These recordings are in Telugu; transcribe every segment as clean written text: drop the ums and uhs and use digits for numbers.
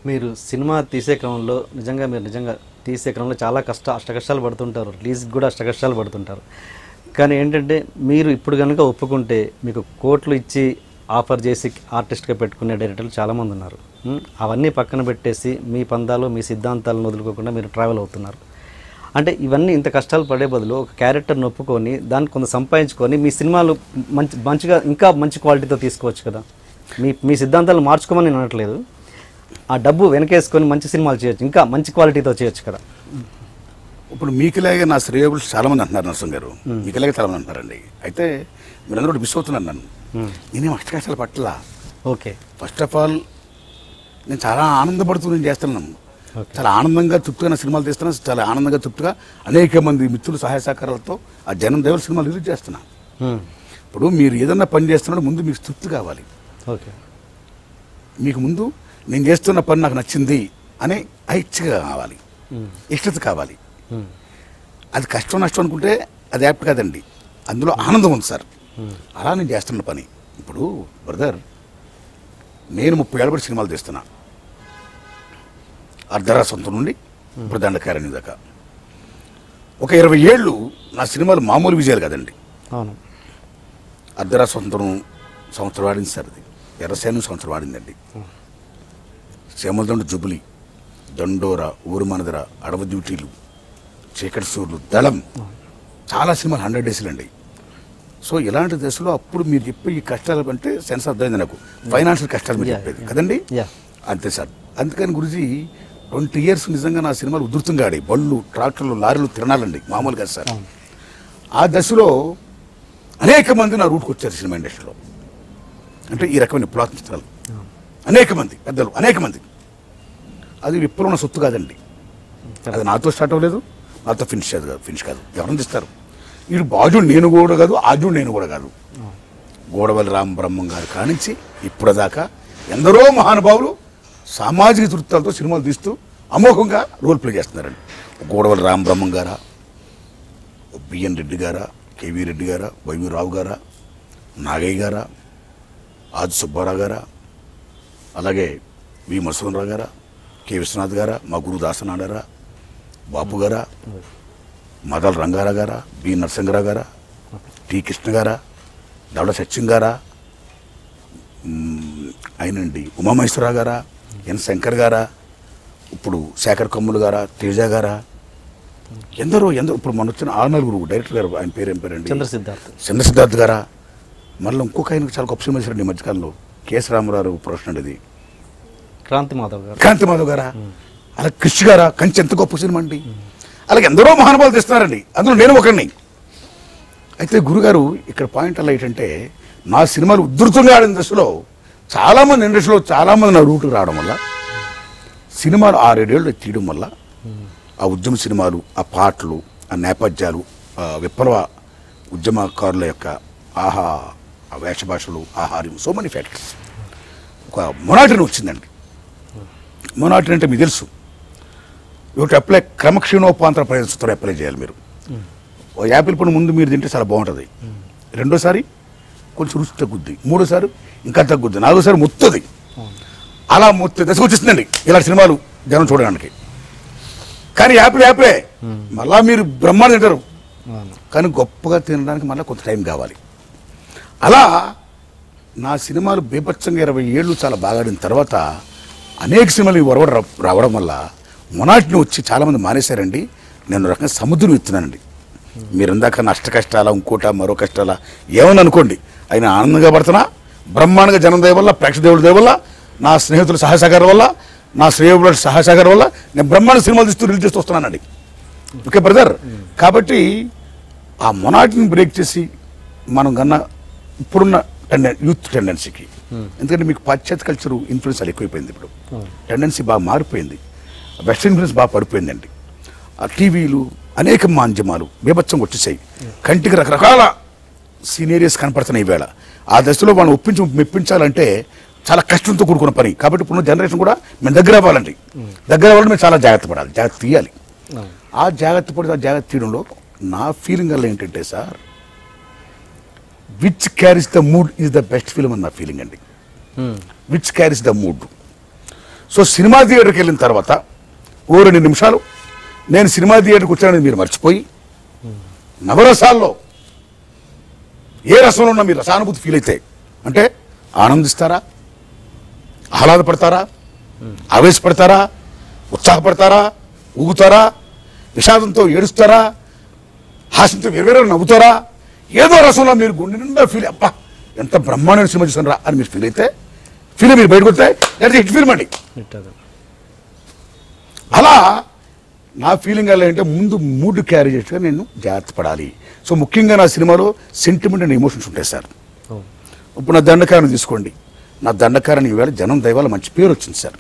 మీరు సినిమా తీసే క్రమంలో నిజంగా తీసే క్రమంలో చాలా అష్టకష్టాలు పడుతుంటారు, రిలీజ్కి కూడా అష్టకష్టాలు పడుతుంటారు. కానీ ఏంటంటే మీరు ఇప్పుడు కనుక ఒప్పుకుంటే మీకు కోట్లు ఇచ్చి ఆఫర్ చేసి ఆర్టిస్ట్గా పెట్టుకునే డైరెక్టర్లు చాలామంది ఉన్నారు. అవన్నీ పక్కన పెట్టేసి మీ పందాలు మీ సిద్ధాంతాలను వదులుకోకుండా మీరు ట్రావెల్ అవుతున్నారు. అంటే ఇవన్నీ ఇంత కష్టాలు పడే బదులు ఒక క్యారెక్టర్ని ఒప్పుకొని దాన్ని కొంత సంపాదించుకొని మీ సినిమాలు మంచిగా ఇంకా మంచి క్వాలిటీతో తీసుకోవచ్చు కదా. మీ సిద్ధాంతాలు మార్చుకోమని నేను అనట్లేదు, ఆ డబ్బు వెనకేసుకొని మంచి సినిమాలు చేయొచ్చు, ఇంకా మంచి క్వాలిటీతో చేయొచ్చు కదా. ఇప్పుడు మీకులాగే నా శ్రేయోగులు చాలామంది అంటున్నారు నరసింహ గారు, మీకులాగే చాలామంది అంటున్నారండి. అయితే మీరందరూ కూడా మిస్ అవుతున్నారు నన్ను. నేనేం అష్టకష్టాల పట్ల. ఓకే, ఫస్ట్ ఆఫ్ ఆల్ నేను చాలా ఆనందపడుతూ నేను చేస్తున్నాను. చాలా ఆనందంగా తృప్తిగా నా సినిమాలు తీస్తున్నాను. చాలా ఆనందంగా తృప్తిగా అనేక మంది మిత్రులు సహాయ సహకారాలతో ఆ జనం దేవర సినిమాలు రిలీజ్ చేస్తున్నాను. ఇప్పుడు మీరు ఏదన్నా పని చేస్తున్నాడు ముందు మీకు తృప్తి కావాలి. ఓకే, మీకు ముందు నేను చేస్తున్న పని నాకు నచ్చింది అనే ఐచ్ఛగా కావాలి, ఇష్టత కావాలి. అది కష్టం నష్టం అనుకుంటే అది యాప్ట్ కాదండి, అందులో ఆనందం ఉంది సార్. అలా నేను చేస్తున్న పని. ఇప్పుడు బ్రదర్, నేను 30 ఏళ్ళ బట్టి సినిమాలు తీస్తున్నా. అర్ధరాసంతం నుండి ఇప్పుడు దండకారణ్యం దాకా ఒక 20 ఏళ్ళు నా సినిమాలు మామూలు విజయాలు కదండి. అవును, అర్ధరాసంతం సంవత్సరం వాడింది సార్, అది ఎర్రసేను సంవత్సరం వాడిందండి. శ్యామలదండు జుబులి, దండోర, ఊరు మనదర, అడవ డ్యూటీలు, చీకటి సూర్లు, దళం, చాలా సినిమాలు 100 డేస్లు అండి. సో ఇలాంటి దశలో అప్పుడు మీరు చెప్పే ఈ కష్టాలు అంటే సెన్స్ అర్థమైంది నాకు, ఫైనాన్షియల్ కష్టాలు మీరు చెప్పేది కదండి. అంతే సార్. అందుకని గురించి 20 ఇయర్స్ నిజంగా నా సినిమాలు ఉధృతంగా ఆడి, బళ్ళు, ట్రాక్టర్లు, లారీలు తిరణాలండి, మామూలుగా సార్. ఆ దశలో అనేక మంది నా రూట్కి వచ్చారు సినిమా ఇండస్ట్రీలో. అంటే ఈ రకమైన ప్లాట్ చిత్రాలు అనేక మంది పెద్దలు, అనేక మంది. అది విప్లవం ఉన్న సొత్తు కాదండి. అది నాతో స్టార్ట్ అవ్వలేదు, నాతో ఫినిష్ కాదు. ఎవరైనా తీస్తారు. వీడు బాజుడు నేను కూడా కాదు, ఆజుడు నేను కూడా కాదు. గోడవల్లి రామబ్రహ్మం గారు కానించి ఇప్పటిదాకా ఎందరో మహానుభావులు సామాజిక వృత్తాలతో సినిమాలు తీస్తూ అమోఘంగా రోల్ ప్లే చేస్తున్నారండి. గోడవల్లి రామబ్రహ్మం గారా, బిఎన్ రెడ్డి గారా, కేవీ రెడ్డి గారా, వైవీరావు గారా, నాగయ్య గారా, ఆది సుబ్బారావు గారా, అలాగే వి మసూనరావు గారా, కె విశ్వనాథ్ గారా, మా గురు దాసనాడారా, బాపు గారా, మదల రంగారావు గారా, బి నరసింహరావు గారా, టి కృష్ణ గారా, దవడ సత్యం గారా, అయినండి ఉమామహేశ్వరరావు గారా, ఎన్ శంకర్ గారా, ఇప్పుడు శేఖర్ కమ్ములు గారా, తేజ గారా, ఎందరో ఇప్పుడు మన వచ్చిన 6 డైరెక్టర్ గారు, ఆయన పేరు ఏం పేరండి, చంద్రసిద్ధార్థ్ గారా. మళ్ళీ ఇంకొక ఆయనకు చాలా గొప్ప సినిమా చేశారండి ఈ మధ్యకాలంలో, కేఎస్ రామారావు ప్రొఫెషన్ అది, క్రాంతి మాధవ్ గారా, అలా కృషి గారా, కంచి ఎంత గొప్ప సినిమా అండి. అలాగే ఎందరో మహానుభావులు తెస్తున్నారండి, అందులో నేను ఒకరిని. అయితే గురుగారు ఇక్కడ పాయింట్ అలా ఏంటంటే, నా సినిమాలు ఉధృతంగా ఆడిన దశలో చాలామంది ఇండస్ట్రీలో చాలామంది నా రూట్కి రావడం వల్ల, సినిమాలు 6-7 ఏళ్ళు తీయడం వల్ల, ఆ ఉద్యమ సినిమాలు, ఆ పాటలు, ఆ నేపథ్యాలు, విప్లవ ఉద్యమకారుల యొక్క ఆ వేషభాషలు, ఆహార్యం, సో మెనీ ఫ్యాక్టర్స్, ఒక మొనాటిని వచ్చిందండి. మొనాటిని అంటే మీకు తెలుసు, ఒకటి అప్లై క్రమక్షీణోపాంతర ప్రయత్నంతో అప్లై చేయాలి మీరు. యాపిల్ పండు ముందు మీరు తింటే చాలా బాగుంటుంది, రెండోసారి కొంచెం రుచి తగ్గుద్ది, మూడోసారి ఇంకా తగ్గుద్ది, నాలుగోసారి ముత్తుంది. అలా దశ వచ్చేస్తుందండి ఇలాంటి సినిమాలు జనం చూడడానికి. కానీ యాపిలే మళ్ళా మీరు బ్రహ్మాండం తింటారు, కానీ గొప్పగా తినడానికి మళ్ళీ కొంత టైం కావాలి. అలా నా సినిమాలు బీభత్సంగా 20 ఏళ్ళు చాలా బాగా ఆడిన తర్వాత అనేక సినిమాలు రావడం వల్ల మొనాటిని వచ్చి చాలామంది మానేశారండి. నేను రకంగా సముద్రం ఎత్తున్నానండి. మీరు ఇందాక నష్ట కష్టాల, ఇంకోట మరో కష్టాల ఏమని అనుకోండి, అయినా ఆనందంగా పడుతున్నా. బ్రహ్మాండంగా జనం దయ వల్ల, ప్రేక్షక దేవుడి దయ వల్ల, నా స్నేహితుల సహాయ సహకారం వల్ల, నా శ్రేయోగుల సహాయ సహకారం వల్ల నేను బ్రహ్మాండ సినిమాలు తీస్తూ రిలీజ్ చేస్తూ వస్తున్నానండి. Okay brother. కాబట్టి ఆ మొనాటిని బ్రేక్ చేసి మనం కన్నా ఇప్పుడున్న యూత్ టెండెన్సీకి, ఎందుకంటే మీకు పాశ్చాత్య కల్చర్ ఇన్ఫ్లుయెన్స్ అది ఎక్కువైపోయింది. ఇప్పుడు టెండెన్సీ బాగా మారిపోయింది, వెస్ట్రన్ ఇన్ఫ్లుయెన్స్ బాగా పడిపోయిందండి. ఆ టీవీలు, అనేక మాధ్యమాలు బీభత్సంగా వచ్చేసాయి. కంటికి రకరకాల సీనియర్స్ కనపడుతున్నాయి ఈవేళ. ఆ దశలో వాళ్ళని మెప్పించాలంటే చాలా కష్టంతో కూడుకున్న పని. కాబట్టి ఇప్పుడు జనరేషన్ కూడా మేము దగ్గర అవ్వాలండి. దగ్గర అవ్వాలంటే మేము చాలా జాగ్రత్త పడాలి, జాగ్రత్త తీయాలి. ఆ జాగ్రత్త తీయడంలో నా ఫీలింగ్ వల్ల ఏంటంటే sir, which carries the mood is the best film అని నా ఫీలింగ్ అండి. Which carries the mood. So cinema థియేటర్కి వెళ్ళిన తర్వాత ఓ 2 నిమిషాలు నేను సినిమా థియేటర్కి వచ్చానని మీరు మర్చిపోయి నవరసాల్లో ఏ రసంలో ఉన్నా మీరు రసానుభూతి ఫీల్ అయితే అంటే ఆనందిస్తారా, ఆహ్లాదపడతారా, ఆవేశపడతారా, ఉత్సాహపడతారా, ఊగుతారా, విషాదంతో ఏడుస్తారా, హాస్యంతో వేరే నవ్వుతారా, ఏదో రసంలో మీరు గుండె నిండా ఫీల్ అబ్బా ఎంత బ్రహ్మాండమైన సినిమా చూసారా అని మీరు ఫీల్ అయితే మీరు బయటకు వస్తే హిట్ ఫిల్మ్ అండి. అలా నా ఫీలింగ్ ఎలా అంటే ముందు మూడ్ క్యారీ చేసిగా నేను జాగ్రత్త పడాలి. సో ముఖ్యంగా నా సినిమాలో సెంటిమెంట్ అండ్ ఎమోషన్స్ ఉంటాయి సార్. ఇప్పుడు నా దండకారని తీసుకోండి. నా దండకారని ఈవేళ జనం దైవాల మంచి పేరు వచ్చింది సార్.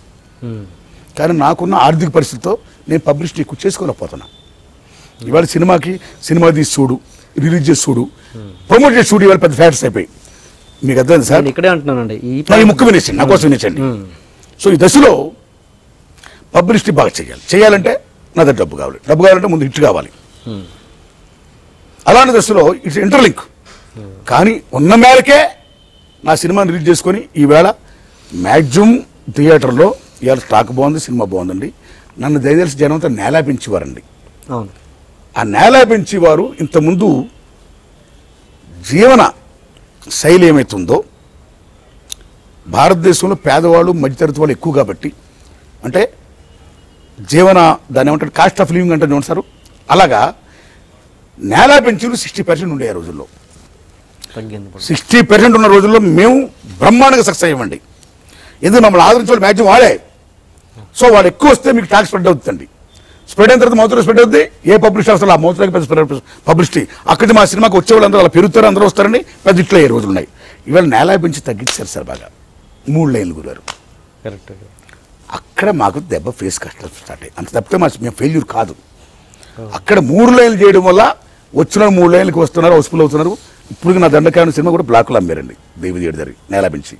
కానీ నాకున్న ఆర్థిక పరిస్థితితో నేను పబ్లిసిటీ ఎక్కువ చేసుకోలేకపోతున్నా. ఇవాళ సినిమా తీసి చూడు, రిలీజ్ చేసి చూడు, ప్రమోట్ చేసి చూడు, ఇవాళ పెద్ద ఫ్యాక్టర్స్ అయిపోయి. మీకు అర్థం సార్? ఇక్కడే అంటున్నానండి, ఈ ముఖ్య వినేసండి, నా కోసం వినేసండి. సో ఈ దశలో పబ్లిసిటీ బాగా చేయాలంటే నా దగ్గర డబ్బు కావాలంటే ముందు హిట్ కావాలి. అలాంటి దశలో ఇట్స్ ఇంటర్లింక్. కానీ ఉన్న మేరకే నా సినిమాని రిలీజ్ చేసుకొని ఈవేళ మ్యాక్సిమం థియేటర్లో ఇవాళ స్టాక్ బాగుంది, సినిమా బాగుందండి. నన్ను దయచేసి జనంతో నేలా పెంచేవారండి. ఆ నేలా పెంచేవారు ఇంతకుముందు జీవన శైలి ఏమవుతుందో భారతదేశంలో పేదవాళ్ళు మధ్యతరగతి వాళ్ళు ఎక్కువ కాబట్టి అంటే దాన్ని ఏమంటారు కాస్ట్ ఆఫ్ లివింగ్ అంటే చూడండి సార్. అలాగా నేలా పెంచులు 60% ఉండే ఆ రోజుల్లో. 60% ఉన్న రోజుల్లో మేము బ్రహ్మాండంగా సక్సెస్ అయ్యామండి. ఎందుకు మమ్మల్ని ఆదరించే వాళ్ళు మ్యాక్సిమం వాడే. సో వాడు ఎక్కువ వస్తే మీకు ట్యాక్స్ స్ప్రెడ్ అవుతుందండి. స్ప్రెడ్ అయిన తర్వాత మౌత్లో స్ప్రెడ్ అవుతుంది. ఏ పబ్లిసిటీ అసలు ఆ మౌత్లోకి పెద్ద పబ్లిసిటీ అక్కడి మా సినిమాకి వచ్చేవాళ్ళు అందరూ అలా పెరుగుతారు, అందరూ వస్తారని పెద్ద ఇట్లా ఏ రోజులు ఉన్నాయి. ఇవాళ నేలా పెంచి తగ్గించారు సార్ బాగా. 3 లైన్లు గురారు. కరెక్ట్. అక్కడ మాకు దెబ్బ ఫేస్ కష్టాలు స్టార్ట్ అయ్యి అంత తప్పితే మేము ఫెయిల్యూర్ కాదు. అక్కడ 3 లైన్లు చేయడం వల్ల వచ్చిన 3 లైన్లకి వస్తున్నారు, హౌస్ఫుల్ అవుతున్నారు. ఇప్పుడు నా దండకాయన సినిమా కూడా బ్లాక్లో అమ్మారండి దేవి థియేటర్ నేలా పెంచి.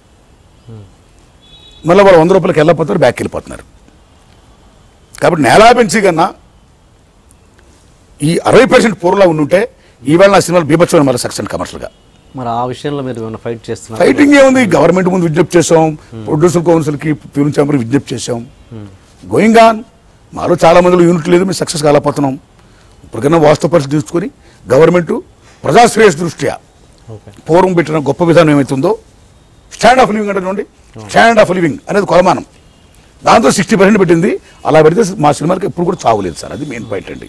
మళ్ళీ వాళ్ళు 100 రూపాయలకి వెళ్ళిపోతారు, బ్యాక్ వెళ్ళిపోతున్నారు. కాబట్టి నేలా పెంచి కన్నా ఈ 60% పూర్వలా ఉండుంటే ఈవేళ నా సినిమాలు బీభత్సమైన మళ్ళీ సక్సెస్ కమర్షియల్గా. మరి ఆ విషయంలో మీరు ఏమైనా ఫైట్ చేస్తున్నారు? ఫైటింగ్ ఏముంది, గవర్నమెంట్ ముందు విజ్ఞప్తి చేసాం, ప్రొడ్యూసర్ కౌన్సిల్కి ఫిల్మ్ ఛాంబర్ విజ్ఞప్తి చేసాం. Going on. మాలో చాలా మందిలో యూనిట్ లేదు, మేము సక్సెస్ కాలేకపోతున్నాం. ఇప్పటికైనా వాస్తవ పరిస్థితి తీసుకొని గవర్నమెంట్ ప్రజాశ్రేయస్ దృష్ట్యా పూర్వం పెట్టిన గొప్ప విధానం ఏమవుతుందో స్టాండ్ ఆఫ్ లివింగ్ అంటే స్టాండ్ ఆఫ్ లివింగ్ అనేది కొలమానం. దాంతో 60% పెట్టింది. అలా పెడితే మా సినిమాకి ఎప్పుడు కూడా చావులేదు సార్. అది మెయిన్ పాయింట్ అండి.